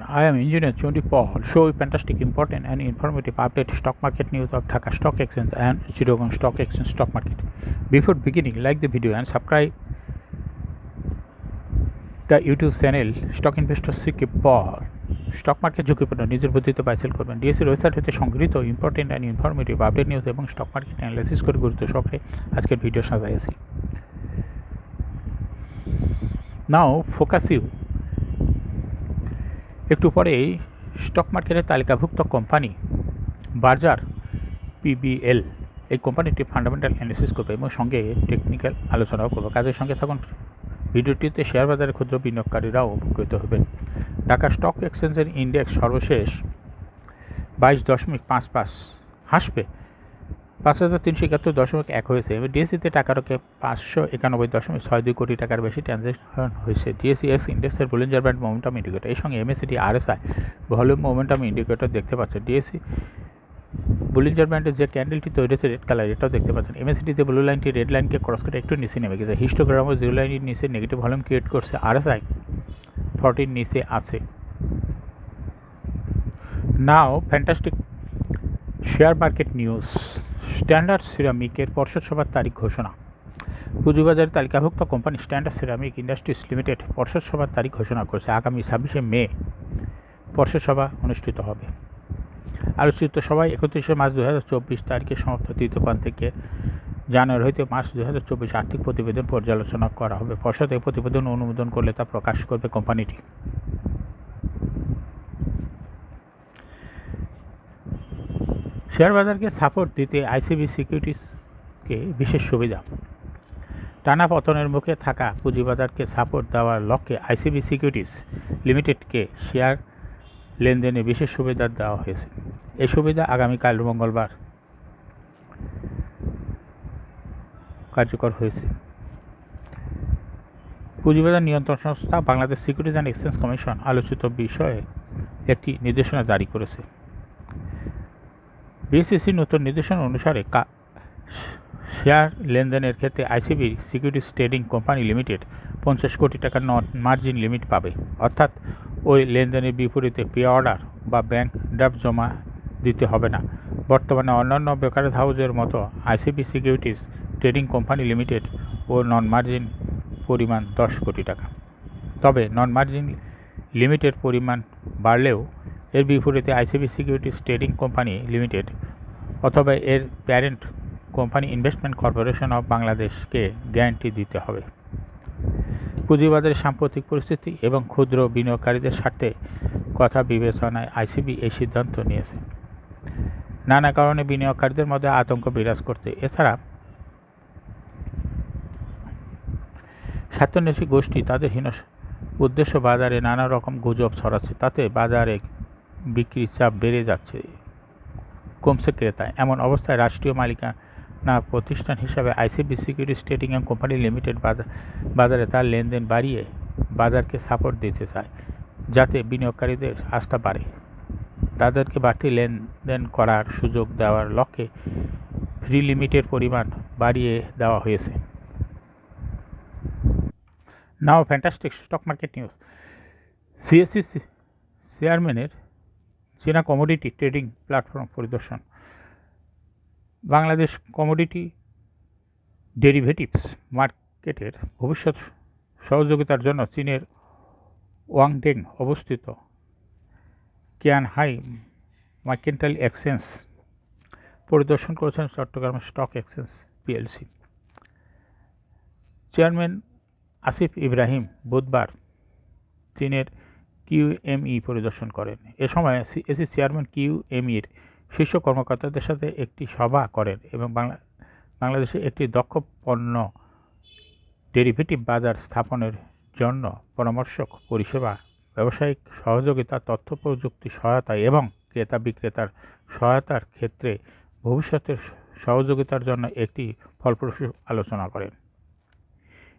I am Engineer Chundi Paul. Show you fantastic, important and informative update stock market news of Dhaka Stock Exchange and Chittagong Stock Exchange stock market. Before beginning, like the video and subscribe the YouTube channel Stock Investor CK Paul. Stock market ঝুঁকিপূর্ণ নিজের বুদ্ধিতে buy sell করবেন। ডিএসসির website হতে সংগৃহীত important and informative update news এবং stock market analysis করে গুরুত্ব সহকারে আজকের ভিডিও সাজাইছি। Now focus you. একটু পরেই স্টক মার্কেটের তালিকাভুক্ত কোম্পানি বার্জার পিবিএল এই কোম্পানিটি ফান্ডামেন্টাল অ্যানালিসিস করবে এবং সঙ্গে টেকনিক্যাল আলোচনাও করবে। কাজের সঙ্গে থাকুন। ভিডিওটিতে শেয়ার বাজারে ক্ষুদ্র বিনিয়োগকারীরাও উপকৃত হবেন। ঢাকা স্টক এক্সচেঞ্জের ইন্ডেক্স সর্বশেষ 22.55 হাসবে 5,371.1 হয়েছে এবং ডিএসসিতে টাকারকে 591.62 কোটি টাকার বেশি ট্রানজ্যাকশন হয়েছে। ডিএসসি এক্স ইন্ডেক্সের বলিঞ্জার ব্যান্ড মোমেন্টাম ইন্ডিকেটর এর সঙ্গে MACD RSI volume momentum indicator দেখতে পাচ্ছেন। ডিএসসি বলিঞ্জার ব্যান্ডের যে ক্যান্ডেলটি তৈরি হয়েছে রেড কালার, এটাও দেখতে পাচ্ছেন। এমএসিডিতে ব্লু লাইনটি রেড লাইনকে ক্রস করে একটু নিচে নেমে গেছে। হিস্টোগ্রামও জিরো লাইনের নিচে নেগেটিভ ভলিউম ক্রিয়েট করছে। আরএসআই 40 নিচে আছে। Now fantastic share market news. Standard সিরামিকের পর্ষদ সভার তারিখ ঘোষণা। পুঁজিবাজারের তালিকাভুক্ত company standard ceramic industries limited পর্ষদ সভার তারিখ ঘোষণা করেছে। আগামী 26শে মে পর্ষদ সভা অনুষ্ঠিত হবে। আলোচিত সভায় 31শে মার্চ 2024 তারিখে সমাপ্ত তৃতীয় পান থেকে জানুয়ারি হইতে মার্চ 2024 আর্থিক প্রতিবেদন পর্যালোচনা করা হবে। পর্ষদ এই প্রতিবেদন অনুমোদন করলে তা প্রকাশ করবে কোম্পানিটি। শেয়ার বাজারকে সাপোর্ট দিতে আইসিবি সিকিউরিটিজকে বিশেষ সুবিধা। টানা পতনের মুখে থাকা পুঁজিবাজারকে সাপোর্ট দেওয়ার লক্ষ্যে আইসিবি সিকিউরিটিজ লিমিটেডকে শেয়ার লেনদেনে বিশেষ সুবিধা দেওয়া হয়েছে। এই সুবিধা আগামীকাল মঙ্গলবার কার্যকর হয়েছে। পুঁজিবাজার নিয়ন্ত্রণ সংস্থা Bangladesh securities and exchange commission আলোচিত বিষয়ে একটি নির্দেশনা জারি করেছে। বিএসইসির নতুন নির্দেশনা অনুসারে শেয়ার লেনদেনের ক্ষেত্রে ICB securities trading company limited 50 কোটি টাকার নন মার্জিন লিমিট পাবে। অর্থাৎ ওই লেনদেনের বিপরীতে পে অর্ডার বা ব্যাংক ড্রাফট জমা দিতে হবে না। বর্তমানে অন্যান্য ব্রোকারেজ হাউসের মতো ICB securities trading company limited ও নন মার্জিন পরিমাণ 10 কোটি টাকা। তবে নন মার্জিন লিমিটের পরিমাণ বাড়লেও এর বিপরীতে ICB securities trading company limited অথবা এর parent company investment corporation of বাংলাদেশকে গ্যারান্টি দিতে হবে। পুঁজিবাজারের সাম্প্রতিক পরিস্থিতি এবং ক্ষুদ্র বিনিয়োগকারীদের স্বার্থে কথা বিবেচনায় আইসিবি এই সিদ্ধান্ত নিয়েছে। নানা কারণে বিনিয়োগকারীদের মধ্যে আতঙ্ক বিরাজ করতে এছাড়া স্বার্থান্বেষী গোষ্ঠী তাদের হীন উদ্দেশ্য বাজারে নানা রকম গুজব ছড়াচ্ছে। তাতে বাজারে বিক্রির চাপ বেড়ে যাচ্ছে, কমছে ক্রেতা। এমন অবস্থায় রাষ্ট্রীয় মালিকানা প্রতিষ্ঠান হিসাবে ICB securities trading company limited বাজারে তার লেনদেন বাড়িয়ে বাজারকে সাপোর্ট দিতে চায়, যাতে বিনিয়োগকারীদের আস্থা বাড়ে। তাদেরকে বাড়তি লেনদেন করার সুযোগ দেওয়ার লক্ষ্যে ফ্রি লিমিটের পরিমাণ বাড়িয়ে দেওয়া হয়েছে। Now fantastic stock market news. CSC চেয়ারম্যানের চীনা কমোডিটি ট্রেডিং প্ল্যাটফর্ম পরিদর্শন। বাংলাদেশ কমোডিটি ডেরিভেটিভস মার্কেটের ভবিষ্যৎ সহযোগিতার জন্য চীনের ওয়াংডেং অবস্থিত কিয়ানহাই মার্কেন্টাইল এক্সচেঞ্জ পরিদর্শন করেছেন Chattogram stock exchange PLC chairman Asif Ibrahim বুধবার চীনের কিউএমই পরিদর্শন করেন। এ সময় সিএসসি চেয়ারম্যান কিউএমইর শীর্ষ কর্মকর্তাদের সাথে একটি সভা করেন এবং বাংলাদেশে একটি দক্ষ পণ্য ডেরিভেটিভ বাজার স্থাপনের জন্য পরামর্শক পরিষেবা, ব্যবসায়িক সহযোগিতা, তথ্য প্রযুক্তি সহায়তা এবং ক্রেতা বিক্রেতার সহায়তার ক্ষেত্রে ভবিষ্যতের সহযোগিতার জন্য একটি ফলপ্রসূ আলোচনা করেন।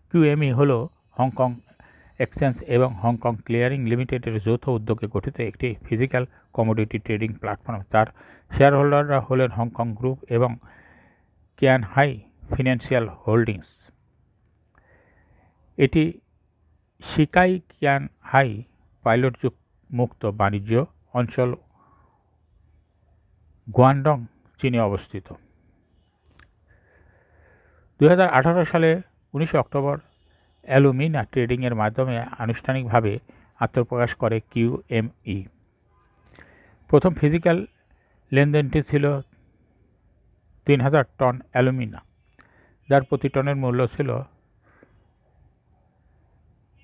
কিউএমই হল হংকং এক্সচেঞ্জ এবং হংকং ক্লিয়ারিং লিমিটেডের যৌথ উদ্যোগে গঠিত একটি ফিজিক্যাল কমোডিটি ট্রেডিং প্ল্যাটফর্ম। যার শেয়ার হোল্ডাররা হলেন হংকং গ্রুপ এবং কিয়ানহাই ফিনান্সিয়াল হোল্ডিংস। এটি শিকাই কিয়ানহাই পাইলট মুক্ত বাণিজ্য অঞ্চল গুয়াংডং চীনে অবস্থিত। 2018 সালে 19 অক্টোবর অ্যালুমিনা ট্রেডিংয়ের মাধ্যমে আনুষ্ঠানিকভাবে আত্মপ্রকাশ করে কিউএমই। প্রথম ফিজিক্যাল লেনদেনটি ছিল 3000 টন অ্যালুমিনা, যার প্রতি টনের মূল্য ছিল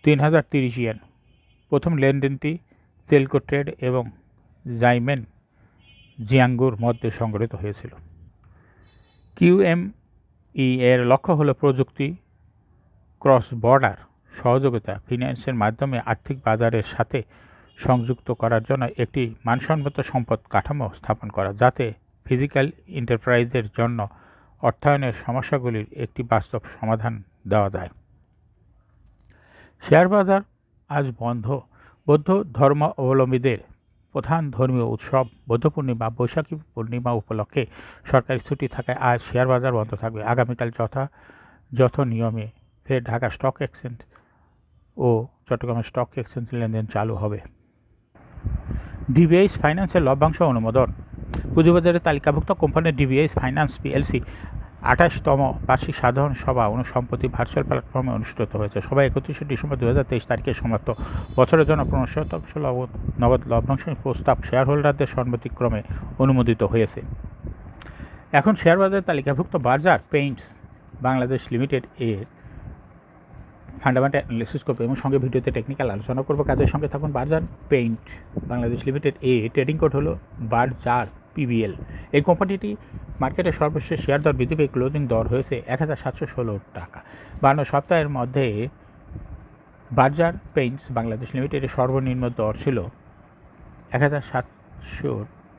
3030 ইয়েন। প্রথম লেনদেনটি সেলকো ট্রেড এবং জাইমেন জিয়াংগুর মধ্যে সংগঠিত হয়েছিল। কিউএমই এর লক্ষ্য হল প্রযুক্তি, ক্রস বর্ডার সহযোগিতা, ফিন্যান্সের মাধ্যমে আর্থিক বাজারের সাথে সংযুক্ত করার জন্য একটি মানসম্মত সম্পদ কাঠামো স্থাপন করা, যাতে ফিজিক্যাল এন্টারপ্রাইজের জন্য অর্থায়নের সমস্যাগুলির একটি বাস্তব সমাধান দেওয়া যায়। শেয়ার বাজার আজ বন্ধ। বৌদ্ধ ধর্মাবলম্বীদের প্রধান ধর্মীয় উৎসব বৌদ্ধ পূর্ণিমা, বৈশাখী পূর্ণিমা উপলক্ষে সরকারি ছুটি থাকায় আজ শেয়ার বাজার বন্ধ থাকবে। আগামীকাল যথাযথ নিয়মে ফের ঢাকা স্টক এক্সচেঞ্জ ও চট্টগ্রামের স্টক এক্সচেঞ্জ লেনদেন চালু হবে। ডিবিএস ফাইন্যান্সের লভ্যাংশ অনুমোদন। পুঁজিবাজারে তালিকাভুক্ত কোম্পানি ডিবিএস ফাইন্যান্স পিএলসি 28তম বার্ষিক সাধারণ সভা সম্প্রতি ভার্চুয়াল প্ল্যাটফর্মে অনুষ্ঠিত হয়েছে। সভায় 31 ডিসেম্বর 2023 তারিখে সমাপ্ত। বছরের জন্য 15% নগদ লভ্যাংশ প্রস্তাব শেয়ার হোল্ডারদের সম্মতিক্রমে অনুমোদিত হয়েছে। এখন শেয়ার বাজারে তালিকাভুক্ত বার্জার পেইন্টস বাংলাদেশ লিমিটেড এর ফান্ডামেন্টাল অ্যানালিসিস করবো এবং সঙ্গে ভিডিওতে টেকনিক্যাল আলোচনা করবো। কাজের সঙ্গে থাকুন। Berger paint Bangladesh limited trading code হলো বার্জার পিবিএল। এই কোম্পানিটি মার্কেটের সর্বশেষ শেয়ার দর বৃদ্ধি পেয়ে ক্লোজিং দর হয়েছে 1716 টাকা। 52 সপ্তাহের মধ্যে বার্জার পেইন্টস বাংলাদেশ লিমিটেডের সর্বনিম্ন দর ছিল 1700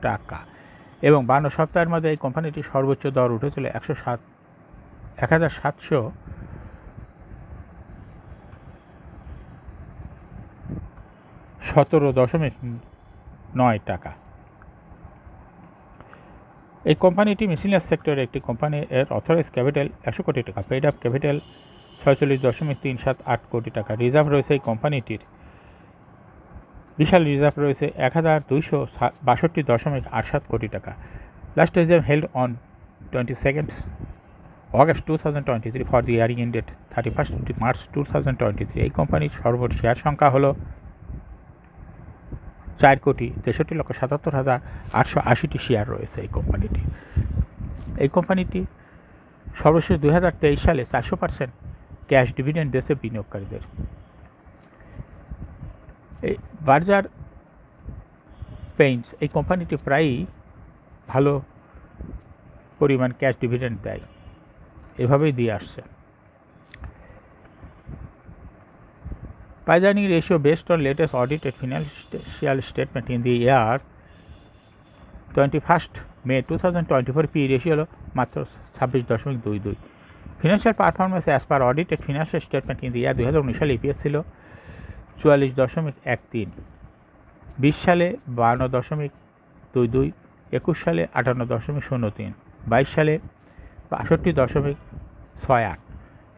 টাকা এবং 52 সপ্তাহের মধ্যে এই কোম্পানিটির সর্বোচ্চ দর উঠেছিল 1717.9 টাকা। এই কোম্পানিটি মিসেলিনিয়াস সেক্টরের একটি কোম্পানি। এর অথরাইজ ক্যাপিটাল 100 কোটি টাকা, পেইড আপ ক্যাপিটাল 46.378 কোটি টাকা। রিজার্ভ রয়েছে এই কোম্পানিটির বিশাল রিজার্ভ রয়েছে 1262.87 কোটি টাকা। Last reserve held on 22 August 2023 for the earring ended 31 March 2023। এই কোম্পানির সর্বোচ্চ শেয়ার সংখ্যা হলো 4,63,77,880টি শেয়ার রয়েছে এই কোম্পানিটি। এই কোম্পানিটি সর্বশেষ 2023 সালে 400% ক্যাশ ডিভিডেন্ড দিয়েছে বিনিয়োগকারীদের। এই বার্জার পেইন্টস এই কোম্পানিটি প্রায়ই ভালো পরিমাণ ক্যাশ ডিভিডেন্ড দেয়, এভাবেই দিয়ে আসছে। Price earning ratio based on latest audited financial statement in the year 21st May 2024 P ratio হলো মাত্র 26.22। Financial performance as per audited financial statement in the year 2019 সালে ইপিএস ছিল 44.13, 20 সালে 52.22, 21 সালে 58.03, 22 সালে 62.68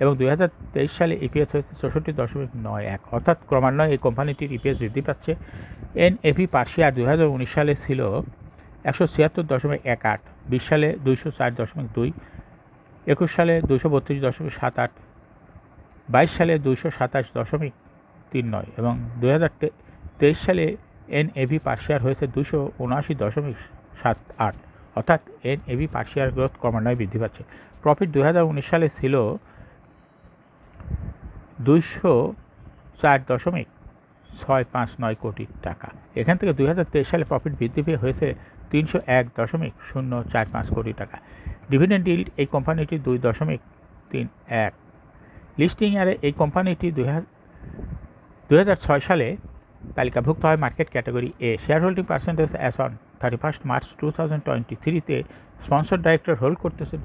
এবং 2023 সালে ইপিএস হয়েছে 64.91। অর্থাৎ ক্রমান্বয়ে এই কোম্পানিটির ইপিএস বৃদ্ধি পাচ্ছে। এনএভি পার শেয়ার 2019 সালে ছিল 176.18, 20 সালে 204.2, 21 সালে 232.78, 22 সালে 227.39 এবং 2023 সালে এনএভি পার শেয়ার হয়েছে 279.78। অর্থাৎ এনএভি পার শেয়ার গ্রোথ ক্রমান্বয়ে বৃদ্ধি পাচ্ছে। প্রফিট 2019 সালে ছিল 204.659 কোটি টাকা। এখান থেকে 2023 সালে প্রফিট বৃদ্ধি পেয়ে হয়েছে 301.045 কোটি টাকা। ডিভিডেন্ড ইল্ড এই কোম্পানিটি 2.31। লিস্টিং ইয়ারে এই কোম্পানিটি 2006 সালে তালিকাভুক্ত হয় market category A. Share holding percentage as on 31 March 2023-তে স্পন্সর ডাইরেক্টর হোল্ড করতেছেন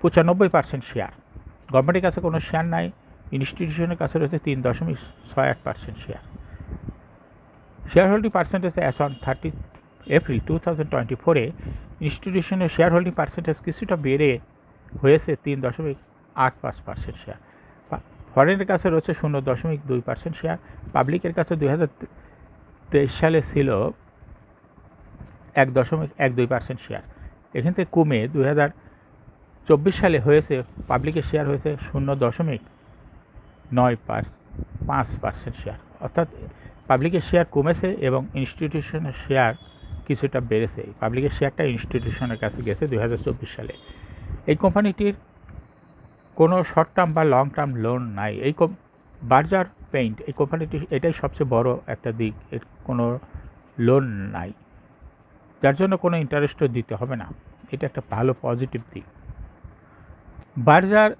95% শেয়ার। গভর্নমেন্টের কাছে কোনো শেয়ার নাই। ইনস্টিটিউশনের কাছে রয়েছে 3.68% share. Share holding percentage as on 30 April 2024-এ ইনস্টিটিউশনের শেয়ার হোল্ডিং পার্সেন্টেজ কিছুটা বেড়ে হয়েছে 3.85% শেয়ার। ফরেনের কাছে রয়েছে 0.2% শেয়ার। পাবলিকের কাছে সালে ছিল 1.12% শেয়ার, এখান থেকে কমে 2024 সালে হয়েছে পাবলিকের শেয়ার হয়েছে 0.95% শেয়ার, অর্থাৎ পাবলিকের শেয়ার কমেছে এবং ইনস্টিটিউশনের শেয়ার কিছুটা বেড়েছে। পাবলিকের শেয়ারটা ইনস্টিটিউশনের কাছে গেছে 2024 সালে। এই কোম্পানিটির কোনো শর্ট টার্ম বা লং টার্ম লোন নাই। এই বার্জার পেইন্ট এই কোম্পানিটি এটাই সবচেয়ে বড় একটা দিক, এর কোনো লোন নাই, যার জন্য কোনো ইন্টারেস্টও দিতে হবে না। এটা একটা ভালো পজিটিভ দিক। বার্জার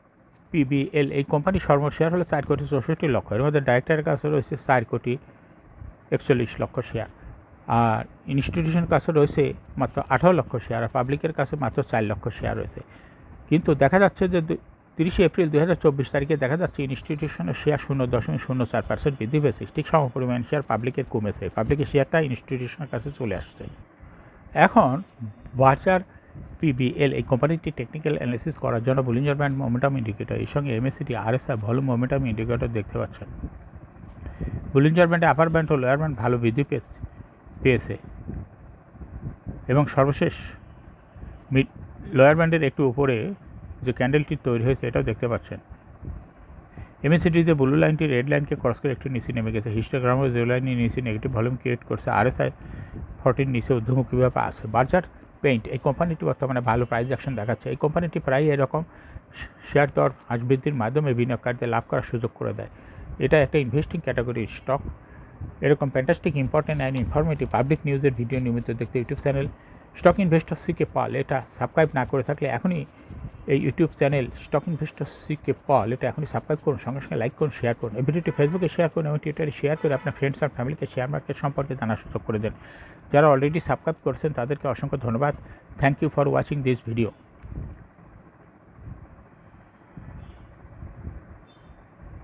পিবিএল এই কোম্পানির সর্বশেয়ার হলো 4,64,00,000, এর মধ্যে ডাইরেক্টরের কাছে রয়েছে 4,41,00,000 শেয়ার, আর ইনস্টিটিউশনের কাছে রয়েছে মাত্র 18 লক্ষ শেয়ার, আর পাবলিকের কাছে মাত্র 4 লক্ষ শেয়ার রয়েছে। কিন্তু দেখা যাচ্ছে যে 30 এপ্রিল 2024 তারিখে দেখা যাচ্ছে ইনস্টিটিউশনের শেয়ার 0.04% বৃদ্ধি পেয়েছে, ঠিক সম পরিমাণ শেয়ার পাবলিকের কমেছে, পাবলিকের শেয়ারটা ইনস্টিটিউশনের কাছে চলে আসছে। এখন বার্জার পিবিএল এই কোম্পানিটি টেকনিক্যাল অ্যানালিসিস করার জন্য বলিঞ্জার ব্যান্ড মোমেন্টাম ইন্ডিকেটর, এর সঙ্গে MACD RSI volume momentum indicator দেখতে পাচ্ছেন। বলিঞ্জার ব্যান্ডে আপার ব্যান্ড ও লোয়ার ব্যান্ড ভালো বৃদ্ধি পেয়েছে এবং সর্বশেষ লোয়ার ব্যান্ডের একটু উপরে যে ক্যান্ডেলটি তৈরি হয়েছে এটাও দেখতে পাচ্ছেন। এমএসিডিতে ব্লু লাইনটি রেড লাইনকে ক্রস করে একটু নিচে নেমে গেছে। হিস্টোগ্রামে যে লাইনের নিচে নেগেটিভ ভলিউম ক্রিয়েট করছে। আরএসআই 40 নিচে ঊর্ধ্বমুখীভাবে আছে। বার্জার পেইন্ট এই কোম্পানিটি বর্তমানে ভালো প্রাইস অ্যাকশন দেখাচ্ছে। এই কোম্পানিটি প্রায় এরকম শেয়ার দর হ্রাস বৃদ্ধির মাধ্যমে বিনিয়োগকারীদের লাভ করার সুযোগ করে দেয়। এটা একটা ইনভেস্টিং ক্যাটাগরির স্টক। এরকম fantastic important and informative public নিউজের ভিডিও নিয়মিত দেখতে ইউটিউব চ্যানেল স্টক ইনভেস্টর সিকে পল এটা সাবস্ক্রাইব না করে থাকলে এখনই এই ইউটিউব চ্যানেল স্টক ইনভেস্টর সিকে পল এটা এখনই সাবস্ক্রাইব করুন, সঙ্গে সঙ্গে লাইক করুন, শেয়ার করুন। এই ভিডিওটি ফেসবুকে শেয়ার করুন এবং টুইটারে শেয়ার করে আপনার ফ্রেন্ডস আর ফ্যামিলিকে শেয়ার মার্কেট সম্পর্কে জানার সুযোগ করে দেন। যারা অলরেডি সাবস্ক্রাইব করছেন তাদেরকে অসংখ্য ধন্যবাদ। Thank you for watching this video.